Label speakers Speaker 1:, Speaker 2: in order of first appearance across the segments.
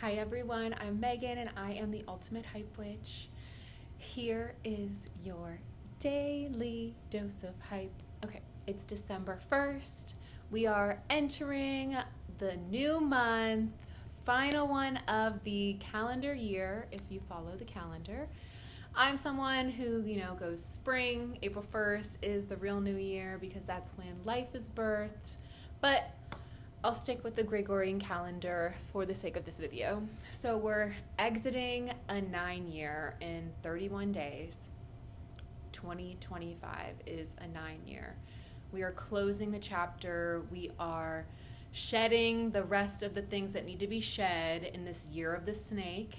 Speaker 1: Hi everyone, I'm Megan and I am the Ultimate Hype Witch. Here is your daily dose of hype. Okay, it's December 1st. We are entering the new month, final one of the calendar year, if you follow the calendar. I'm someone who, goes spring. April 1st is the real new year because that's when life is birthed. But I'll stick with the Gregorian calendar for the sake of this video. So we're exiting a 9-year in 31 days. 2025 is a 9-year. We are closing the chapter. We are shedding the rest of the things that need to be shed in this year of the snake.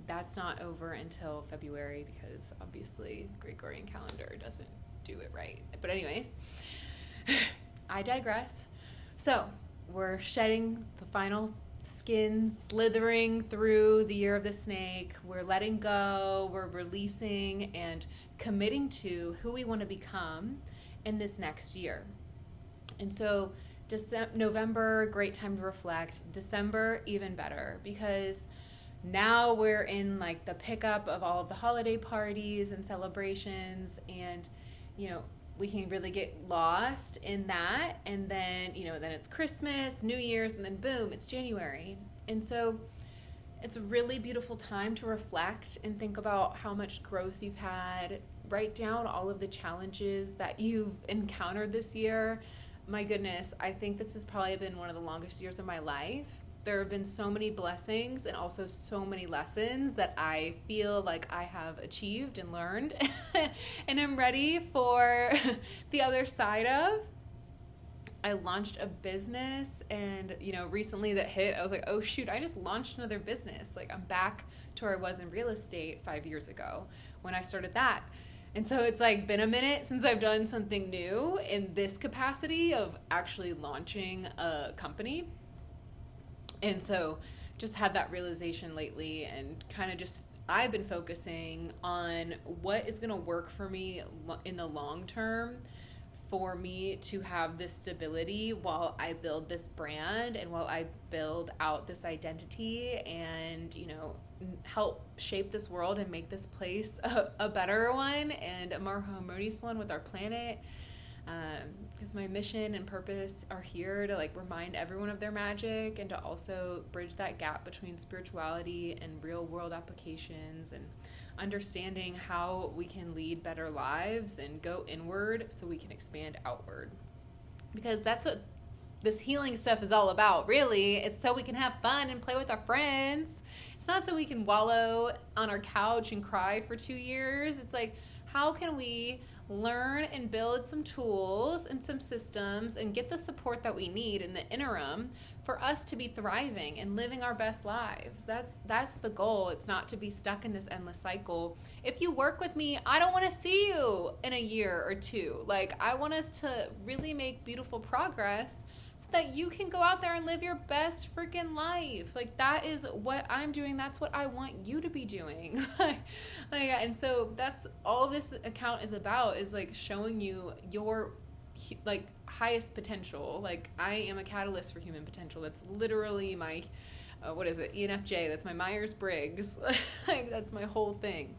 Speaker 1: That's not over until February because obviously Gregorian calendar doesn't do it right. But anyways, I digress. So we're shedding the final skins, slithering through the year of the snake. We're letting go, we're releasing and committing to who we want to become in this next year. And so November, great time to reflect. December, even better, because now we're in like the pickup of all of the holiday parties and celebrations, and we can really get lost in that. And then then it's Christmas, New Year's, and then boom, it's January. And so it's a really beautiful time to reflect and think about how much growth you've had. Write down all of the challenges that you've encountered this year. My goodness, I think this has probably been one of the longest years of my life. There have been so many blessings and also so many lessons that I feel like I have achieved and learned and I'm ready for the other side of. I launched a business and, recently that hit, I was like, oh shoot, I just launched another business. Like I'm back to where I was in real estate 5 years ago when I started that. And so it's like been a minute since I've done something new in this capacity of actually launching a company. And so just had that realization lately and kind of I've been focusing on what is going to work for me in the long term for me to have this stability while I build this brand and while I build out this identity and, help shape this world and make this place a better one and a more harmonious one with our planet. Because my mission and purpose are here to remind everyone of their magic and to also bridge that gap between spirituality and real world applications and understanding how we can lead better lives and go inward so we can expand outward. Because that's what this healing stuff is all about, really. It's so we can have fun and play with our friends. It's not so we can wallow on our couch and cry for 2 years. It's like, how can we learn and build some tools and some systems and get the support that we need in the interim for us to be thriving and living our best lives. That's the goal. It's not to be stuck in this endless cycle. If you work with me, I don't want to see you in a year or two. I want us to really make beautiful progress so that you can go out there and live your best freaking life. That is what I'm doing. That's what I want you to be doing. And so that's all this account is about, is showing you your highest potential. I am a catalyst for human potential. That's literally my, ENFJ. That's my Myers-Briggs. That's my whole thing.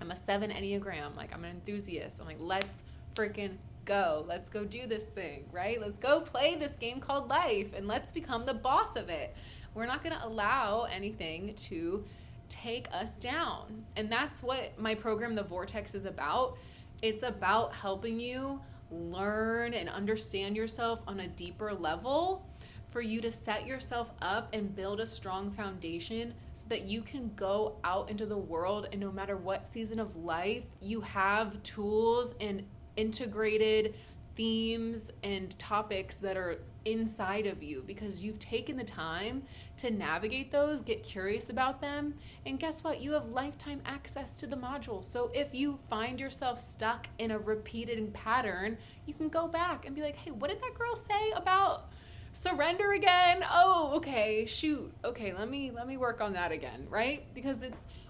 Speaker 1: I'm a 7 Enneagram. I'm an enthusiast. I'm let's freaking go. Let's go do this thing, right? Let's go play this game called life and let's become the boss of it. We're not going to allow anything to take us down. And that's what my program, The Vortex, is about. It's about helping you learn and understand yourself on a deeper level for you to set yourself up and build a strong foundation so that you can go out into the world and no matter what season of life, you have tools and integrated themes and topics that are inside of you because you've taken the time to navigate those, get curious about them, and guess what? You have lifetime access to the modules. So if you find yourself stuck in a repeated pattern, you can go back and be like, hey, what did that girl say about surrender again? Oh, okay, shoot. Okay, let me work on that again, right? Because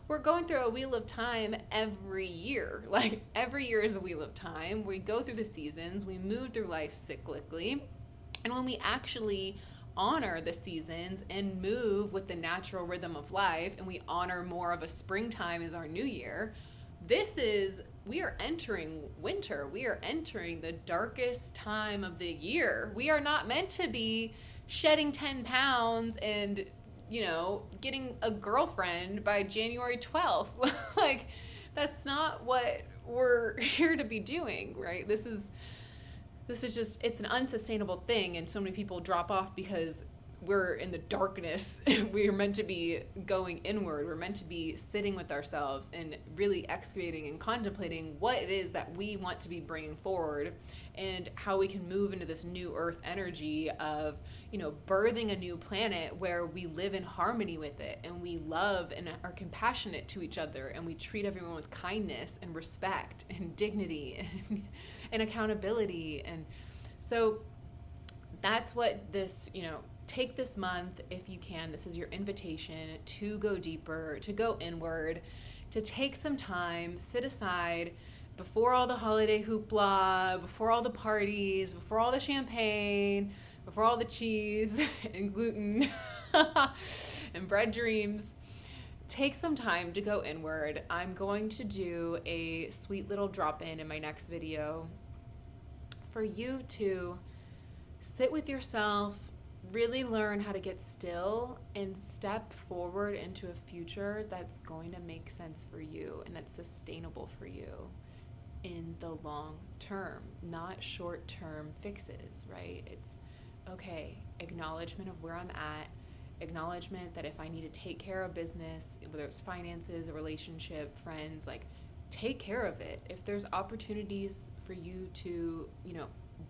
Speaker 1: we're going through a wheel of time every year. Every year is a wheel of time. We go through the seasons, we move through life cyclically. And when we actually honor the seasons and move with the natural rhythm of life, and we honor more of a springtime as our new year, we are entering winter. We are entering the darkest time of the year. We are not meant to be shedding 10 pounds and, getting a girlfriend by January 12th. Like, that's not what we're here to be doing, right? This is just, it's an unsustainable thing, and so many people drop off because we're in the darkness. We're meant to be going inward. We're meant to be sitting with ourselves and really excavating and contemplating what it is that we want to be bringing forward, and how we can move into this new earth energy of, birthing a new planet where we live in harmony with it, and we love and are compassionate to each other, and we treat everyone with kindness and respect and dignity and accountability. And so that's what this, take this month if you can. This is your invitation to go deeper, to go inward, to take some time, sit aside before all the holiday hoopla, before all the parties, before all the champagne, before all the cheese and gluten and bread dreams. Take some time to go inward. I'm going to do a sweet little drop-in in my next video for you to sit with yourself, really learn how to get still, and step forward into a future that's going to make sense for you and that's sustainable for you in the long term, not short-term fixes, right? It's okay, acknowledgement of where I'm at, acknowledgement that if I need to take care of business, whether it's finances, a relationship, friends, like, take care of it. If there's opportunities for you to,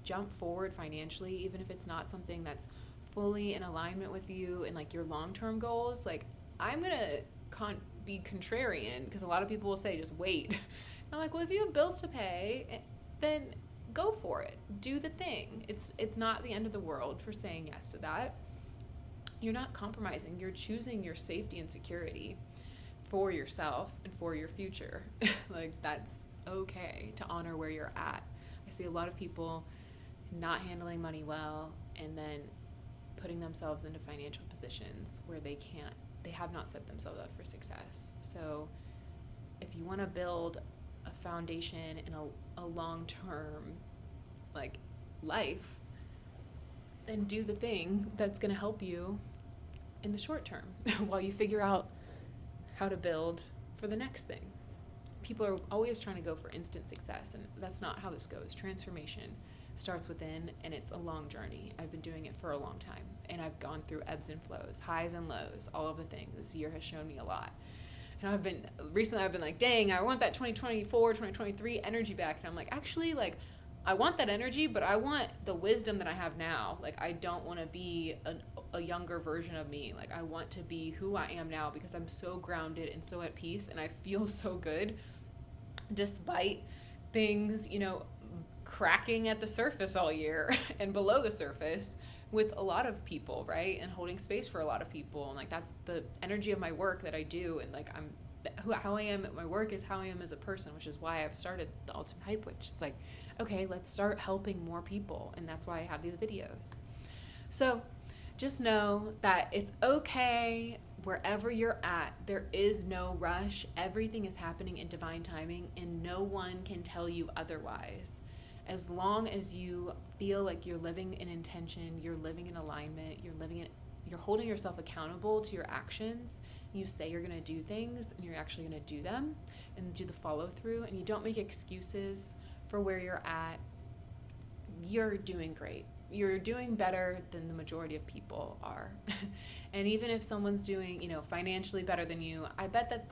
Speaker 1: jump forward financially, even if it's not something that's fully in alignment with you and like your long-term goals, like, I'm gonna be contrarian, because a lot of people will say just wait. And I'm like, well, if you have bills to pay, then go for it, do the thing. It's not the end of the world for saying yes to that. You're not compromising. You're choosing your safety and security for yourself and for your future. Like, that's okay to honor where you're at. I see a lot of people not handling money well, and then putting themselves into financial positions where they have not set themselves up for success. So if you want to build a foundation in a long-term, like, life, then do the thing that's going to help you in the short term while you figure out how to build for the next thing. People are always trying to go for instant success, and that's not how this goes. Transformation starts within, and it's a long journey. I've been doing it for a long time, and I've gone through ebbs and flows, highs and lows, all of the things. This year has shown me a lot. And recently I've been like, dang, I want that 2024, 2023 energy back. And I'm like, actually, like, I want that energy, but I want the wisdom that I have now. Like, I don't want to be a younger version of me. Like, I want to be who I am now, because I'm so grounded and so at peace, and I feel so good despite things, cracking at the surface all year and below the surface with a lot of people, right? And holding space for a lot of people. And like, that's the energy of my work that I do. And like, how I am at my work is how I am as a person, which is why I've started the Ultimate Hype Witch. It's like, okay, let's start helping more people. And that's why I have these videos. So just know that it's okay wherever you're at. There is no rush. Everything is happening in divine timing, and no one can tell you otherwise. As long as you feel like you're living in intention, you're living in alignment, you're holding yourself accountable to your actions, you say you're going to do things, and you're actually going to do them and do the follow through, and you don't make excuses for where you're at, you're doing great. You're doing better than the majority of people are. And even if someone's doing, financially better than you, I bet that,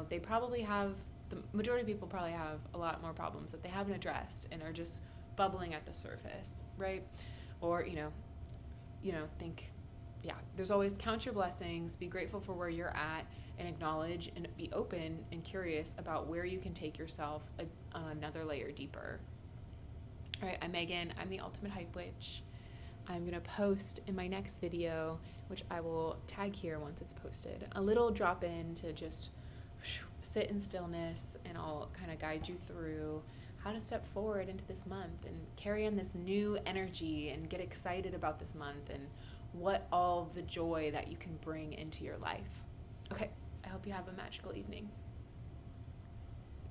Speaker 1: they probably have, the majority of people probably have a lot more problems that they haven't addressed and are just bubbling at the surface, right? Or, think, there's always, count your blessings, be grateful for where you're at, and acknowledge and be open and curious about where you can take yourself on another layer deeper. All right, I'm Megan. I'm the Ultimate Hype Witch. I'm going to post in my next video, which I will tag here once it's posted, a little drop in to just sit in stillness, and I'll kind of guide you through how to step forward into this month and carry on this new energy and get excited about this month and what all the joy that you can bring into your life. Okay, I hope you have a magical evening.